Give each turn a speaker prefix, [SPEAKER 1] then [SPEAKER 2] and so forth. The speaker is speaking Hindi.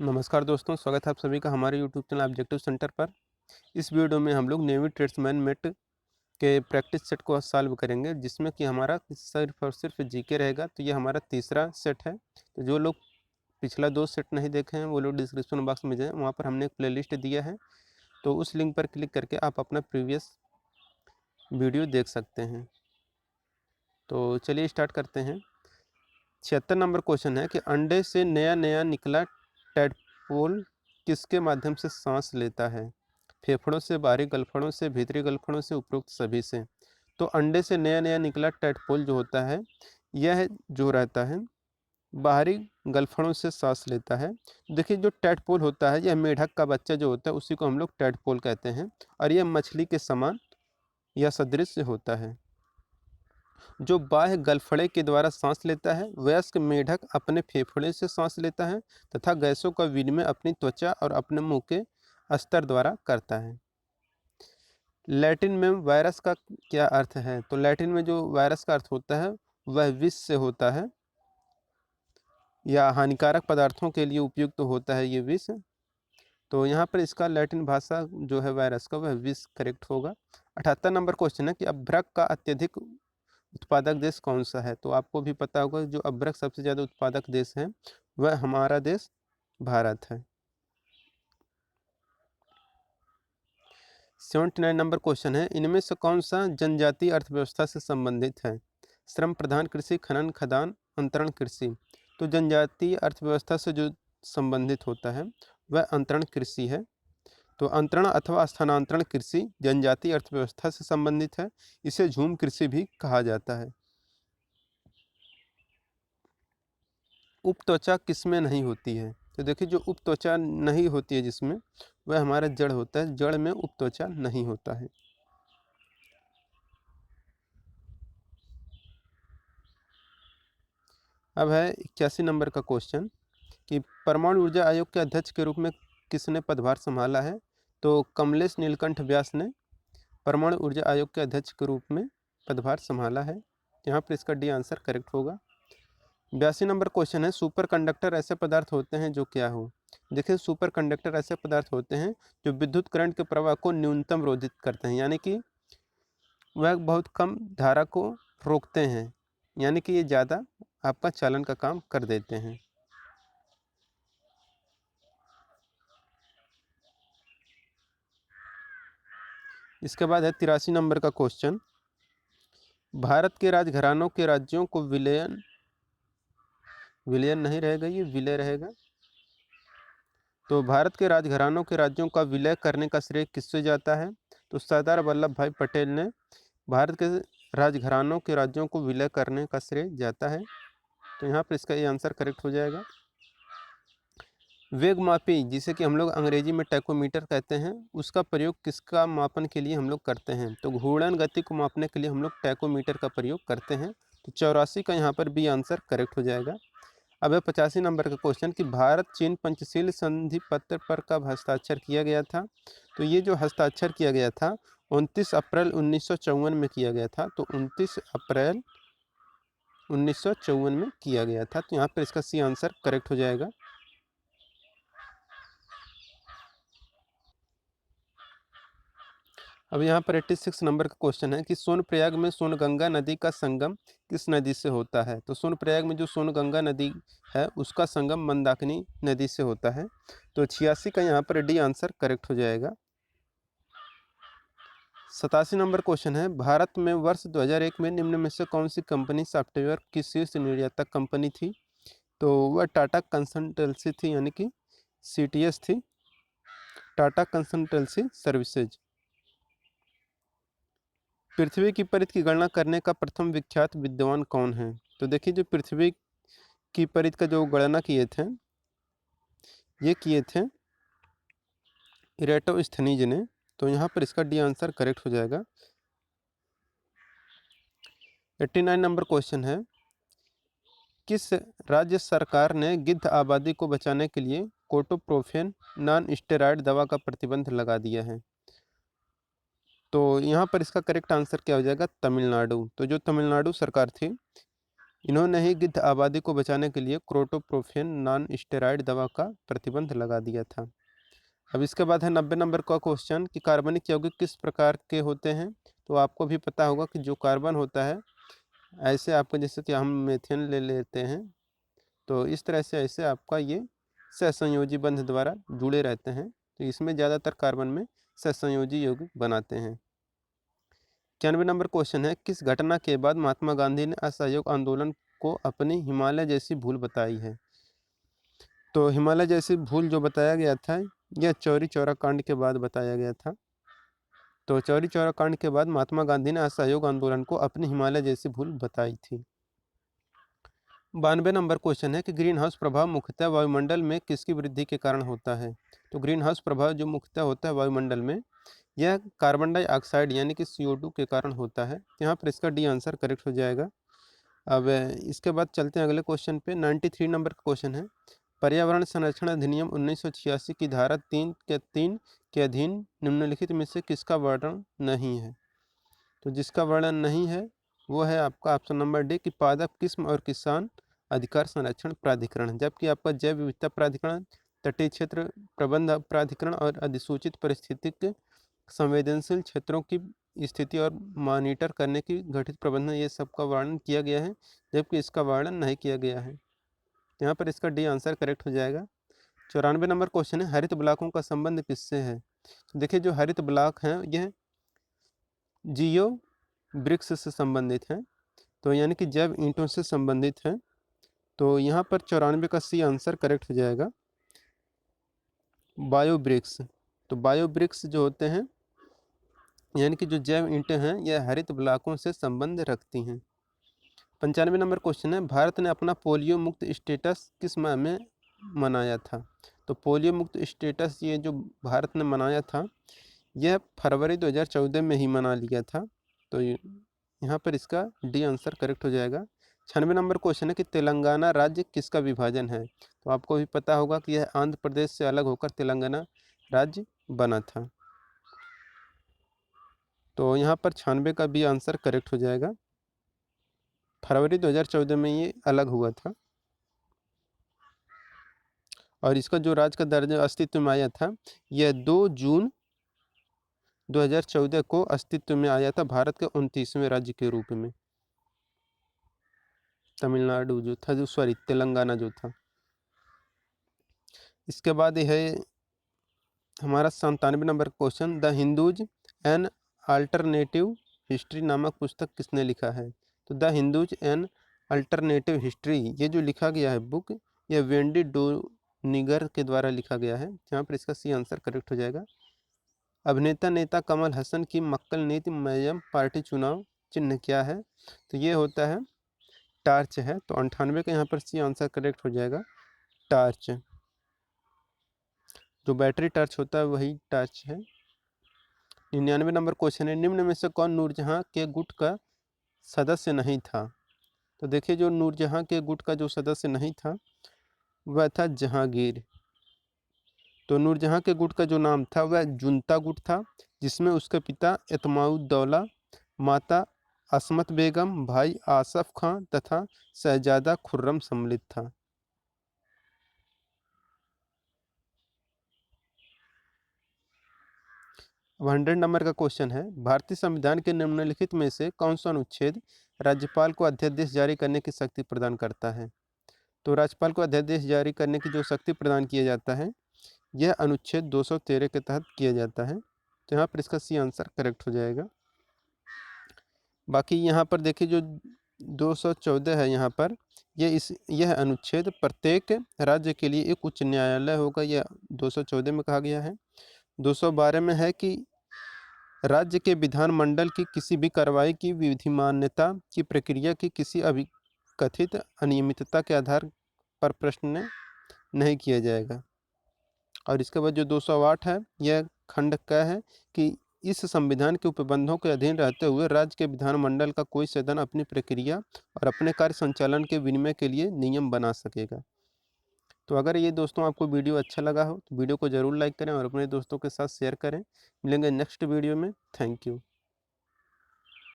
[SPEAKER 1] नमस्कार दोस्तों, स्वागत है आप सभी का हमारे यूट्यूब चैनल ऑब्जेक्टिव सेंटर पर। इस वीडियो में हम लोग नेवी ट्रेड्समैन मेट के प्रैक्टिस सेट को सॉल्व करेंगे, जिसमें कि हमारा सिर्फ और सिर्फ जीके रहेगा। तो ये हमारा तीसरा सेट है। तो जो लोग पिछला 2 सेट नहीं देखे हैं वो लोग डिस्क्रिप्शन बॉक्स में जाएँ, वहाँ पर हमने एक प्लेलिस्ट दिया है। तो उस लिंक पर क्लिक करके आप अपना प्रीवियस वीडियो देख सकते हैं। तो चलिए स्टार्ट करते हैं। 76 नंबर क्वेश्चन है कि अंडे से नया नया निकला टैडपोल किसके माध्यम से सांस लेता है? फेफड़ों से, बाहरी गलफड़ों से, भीतरी गलफड़ों से, उपरोक्त सभी से। तो अंडे से नया नया निकला टैडपोल जो होता है, यह जो रहता है बाहरी गलफड़ों से सांस लेता है। देखिए, जो टैडपोल होता है यह मेढक का बच्चा जो होता है उसी को हम लोग टैडपोल कहते हैं, और यह मछली के समान या सदृश होता है। जो बाह्य गलफड़े के द्वारा सांस लेता है, वयस्क मेढक अपने फेफड़े से सांस लेता है तथा गैसों का विनिमय अपनी त्वचा और अपने मुंह के अस्तर द्वारा करता है। लैटिन में वायरस का क्या अर्थ है? तो लैटिन में जो वायरस का अर्थ होता है वह विष से होता है, या हानिकारक पदार्थों के लिए उपयुक्त होता है ये विष। तो यहाँ पर इसका लैटिन भाषा जो है वायरस का, वह विष करेक्ट होगा। 78 नंबर क्वेश्चन है कि अभ्रक का अत्यधिक उत्पादक देश कौन सा है? तो आपको भी पता होगा जो अभ्रक सबसे ज़्यादा उत्पादक देश है वह हमारा देश भारत है। 79 नंबर क्वेश्चन है, इनमें से कौन सा जनजातीय अर्थव्यवस्था से संबंधित है? श्रम प्रधान कृषि, खनन खदान, अंतरण कृषि। तो जनजातीय अर्थव्यवस्था से जो संबंधित होता है वह अंतरण कृषि है। तो अंतरण अथवा स्थानांतरण कृषि जनजातीय अर्थव्यवस्था से संबंधित है। इसे झूम कृषि भी कहा जाता है। उपत्वचा किसमें नहीं होती है? तो देखिए, जो उपत्वचा नहीं होती है जिसमें, वह हमारा जड़ होता है। जड़ में उपत्वचा नहीं होता है। अब है 81 नंबर का क्वेश्चन कि परमाणु ऊर्जा आयोग के अध्यक्ष के रूप में किसने पदभार संभाला है? तो कमलेश नीलकंठ व्यास ने परमाणु ऊर्जा आयोग के अध्यक्ष के रूप में पदभार संभाला है। यहाँ पर इसका डी आंसर करेक्ट होगा। 82 नंबर क्वेश्चन है, सुपर कंडक्टर ऐसे पदार्थ होते हैं जो क्या हो? देखिए, सुपर कंडक्टर ऐसे पदार्थ होते हैं जो विद्युत करंट के प्रवाह को न्यूनतम रोधित करते हैं, यानी कि वह बहुत कम धारा को रोकते हैं, यानी कि ये ज़्यादा आपका चालन का काम कर देते हैं। इसके बाद है 83 नंबर का क्वेश्चन, भारत के राजघरानों के राज्यों को विलयन नहीं रहेगा, ये विलय रहेगा। तो भारत के राजघरानों के राज्यों का विलय करने का श्रेय किससे जाता है? तो सरदार वल्लभ भाई पटेल ने भारत के राजघरानों के राज्यों को विलय करने का श्रेय जाता है। तो यहाँ पर इसका ये आंसर करेक्ट हो जाएगा। वेग मापी, जिसे कि हम लोग अंग्रेजी में टैकोमीटर कहते हैं, उसका प्रयोग किसका मापन के लिए हम लोग करते हैं? तो घूर्णन गति को मापने के लिए हम लोग टैकोमीटर का प्रयोग करते हैं। तो 84 का यहाँ पर बी आंसर करेक्ट हो जाएगा। अब है 85 नंबर का क्वेश्चन कि भारत चीन पंचशील संधि पत्र पर कब हस्ताक्षर किया गया था? तो ये जो हस्ताक्षर किया गया था 29 अप्रैल 1954 में किया गया था। तो 29 अप्रैल 1954 में किया गया था। तो यहाँ पर इसका सी आंसर करेक्ट हो जाएगा। अब यहाँ पर 86 नंबर का क्वेश्चन है कि सोनप्रयाग में सोनगंगा नदी का संगम किस नदी से होता है? तो सोनप्रयाग में जो सोनगंगा नदी है उसका संगम मंदाकिनी नदी से होता है। तो 86 का यहाँ पर डी आंसर करेक्ट हो जाएगा। 87 नंबर क्वेश्चन है, भारत में वर्ष 2001 में निम्न में से कौन सी कंपनी सॉफ्टवेयर की शीर्ष निर्यातक कंपनी थी? तो वह टाटा कंसल्टेंसी थी, यानी कि CTS थी, टाटा कंसल्टेंसी सर्विसेज। पृथ्वी की परिधि की गणना करने का प्रथम विख्यात विद्वान कौन है? तो देखिए, जो पृथ्वी की परिधि का जो गणना किए थे, ये किए थे इरेटोस्थनीज ने। तो यहाँ पर इसका डी आंसर करेक्ट हो जाएगा। 89 नंबर क्वेश्चन है, किस राज्य सरकार ने गिद्ध आबादी को बचाने के लिए कोटोप्रोफेन नॉन स्टेरॉयड दवा का प्रतिबंध लगा दिया है? तो यहाँ पर इसका करेक्ट आंसर क्या हो जाएगा? तमिलनाडु। तो जो तमिलनाडु सरकार थी इन्होंने ही गिद्ध आबादी को बचाने के लिए क्रोटोप्रोफेन नॉन स्टेरॉइड दवा का प्रतिबंध लगा दिया था। अब इसके बाद है 90 नंबर का क्वेश्चन कि कार्बनिक यौगिक किस प्रकार के होते हैं। तो आपको भी पता होगा कि जो कार्बन होता है, ऐसे आपको जैसे कि हम मेथेन ले लेते हैं, तो इस तरह से ऐसे आपका ये सहसंयोजी बंध द्वारा जुड़े रहते हैं। तो इसमें ज़्यादातर कार्बन में सहसंयोजी यौगिक बनाते हैं। 91 नंबर क्वेश्चन है, किस घटना के बाद महात्मा गांधी ने असहयोग आंदोलन को अपनी हिमालय जैसी भूल बताई है। तो हिमालय जैसी भूल जो बताया गया था, यह चौरी चौरा कांड के बाद बताया गया था। तो चौरी चौरा कांड के बाद महात्मा गांधी ने असहयोग आंदोलन को अपनी हिमालय जैसी भूल बताई थी। 92 नंबर क्वेश्चन है कि ग्रीन हाउस प्रभाव मुख्यतः वायुमंडल में किसकी वृद्धि के कारण होता है। तो ग्रीन हाउस प्रभाव जो मुख्यतः होता है वायुमंडल में, यह कार्बन डाइऑक्साइड यानी कि CO2 के कारण होता है। यहाँ पर इसका डी आंसर करेक्ट हो जाएगा। अब इसके बाद चलते हैं अगले क्वेश्चन पे। 93 नंबर का क्वेश्चन है, पर्यावरण संरक्षण अधिनियम 1986 की धारा 3 के अधीन निम्नलिखित में से किसका वर्णन नहीं है। तो जिसका वर्णन नहीं है वो है आपका ऑप्शन नंबर डी कि पादप किस्म और किसान अधिकार संरक्षण प्राधिकरण। जबकि आपका जैव विविधता प्राधिकरण, तटीय क्षेत्र प्रबंध प्राधिकरण और अधिसूचित पारिस्थितिक संवेदनशील क्षेत्रों की स्थिति और मॉनिटर करने की गठित प्रबंधन, ये सब का वर्णन किया गया है, जबकि इसका वर्णन नहीं किया गया है। यहाँ पर इसका डी आंसर करेक्ट हो जाएगा। 94 नंबर क्वेश्चन है, हरित ब्लॉकों का संबंध किससे है। देखिए जो हरित ब्लॉक हैं यह जियो ब्रिक्स से संबंधित हैं, तो यानी कि जैव ईंटों से संबंधित हैं। तो यहाँ पर 94 का सी आंसर करेक्ट हो जाएगा, बायोब्रिक्स। तो बायोब्रिक्स जो होते हैं यानी कि जो जैव ईंटें हैं यह हरित ब्लॉकों से संबंध रखती हैं। 95 नंबर क्वेश्चन है, भारत ने अपना पोलियो मुक्त स्टेटस किस माह में मनाया था। तो पोलियो मुक्त स्टेटस ये जो भारत ने मनाया था यह फरवरी 2014 में ही मना लिया था। तो यहाँ पर इसका डी आंसर करेक्ट हो जाएगा। 96 नंबर क्वेश्चन है कि तेलंगाना राज्य किसका विभाजन है। तो आपको भी पता होगा कि यह आंध्र प्रदेश से अलग होकर तेलंगाना राज्य बना था। तो यहाँ पर 96 का भी आंसर करेक्ट हो जाएगा, फरवरी 2014 में ये अलग हुआ था और इसका जो राज्य का दर्जा अस्तित्व में आया था यह 2 जून 2014 को अस्तित्व में आया था, भारत के 29वें राज्य के रूप में। तमिलनाडु जो था, जो सॉरी तेलंगाना जो था। इसके बाद यह है हमारा 97 number question, the Hindus an alternative history नामक पुस्तक किसने लिखा है। तो the Hindus an alternative history ये जो लिखा गया है बुक, यह वेंडी डोनिगर के द्वारा लिखा गया है। यहाँ पर इसका सी आंसर करेक्ट हो जाएगा। अभिनेता नेता कमल हसन की मक्कल नीति मय्यम पार्टी चुनाव चिन्ह क्या है। तो ये होता है टार्च है। तो 98 का यहाँ पर सी आंसर करेक्ट हो जाएगा, टार्च। जो बैटरी टार्च होता है वही टार्च है। 99 नंबर क्वेश्चन है, निम्न में से कौन नूरजहां के गुट का सदस्य नहीं था। तो देखिए जो नूरजहां के गुट का जो सदस्य नहीं था वह था जहांगीर। तो नूरजहां के गुट का जो नाम था वह जुनता गुट था, जिसमें उसके पिता एतमाउद्दौला, माता असमत बेगम, भाई आसफ खां तथा शहजादा खुर्रम सम्मिलित था। 100 नंबर का क्वेश्चन है, भारतीय संविधान के निम्नलिखित में से कौन सा अनुच्छेद राज्यपाल को अध्यादेश जारी करने की शक्ति प्रदान करता है। तो राज्यपाल को अध्यादेश जारी करने की जो शक्ति प्रदान किया जाता है यह अनुच्छेद 213 के तहत किया जाता है। तो यहाँ पर इसका सी आंसर करेक्ट हो जाएगा। बाकी यहाँ पर देखिए जो 214 है, यहाँ पर यह अनुच्छेद प्रत्येक राज्य के लिए एक उच्च न्यायालय होगा, यह 214 में कहा गया है। 212 में है कि राज्य के विधानमंडल की किसी भी कार्रवाई की विधिमान्यता की प्रक्रिया की किसी कथित अनियमितता के आधार पर प्रश्न नहीं किया जाएगा। और इसके बाद जो 208 है यह खंड का है कि इस संविधान के उपबंधों के अधीन रहते हुए राज्य के विधानमंडल का कोई सदन अपनी प्रक्रिया और अपने कार्य संचालन के विनिमय के लिए नियम बना सकेगा। तो अगर ये दोस्तों आपको वीडियो अच्छा लगा हो तो वीडियो को ज़रूर लाइक करें और अपने दोस्तों के साथ शेयर करें। मिलेंगे नेक्स्ट वीडियो में। Thank you.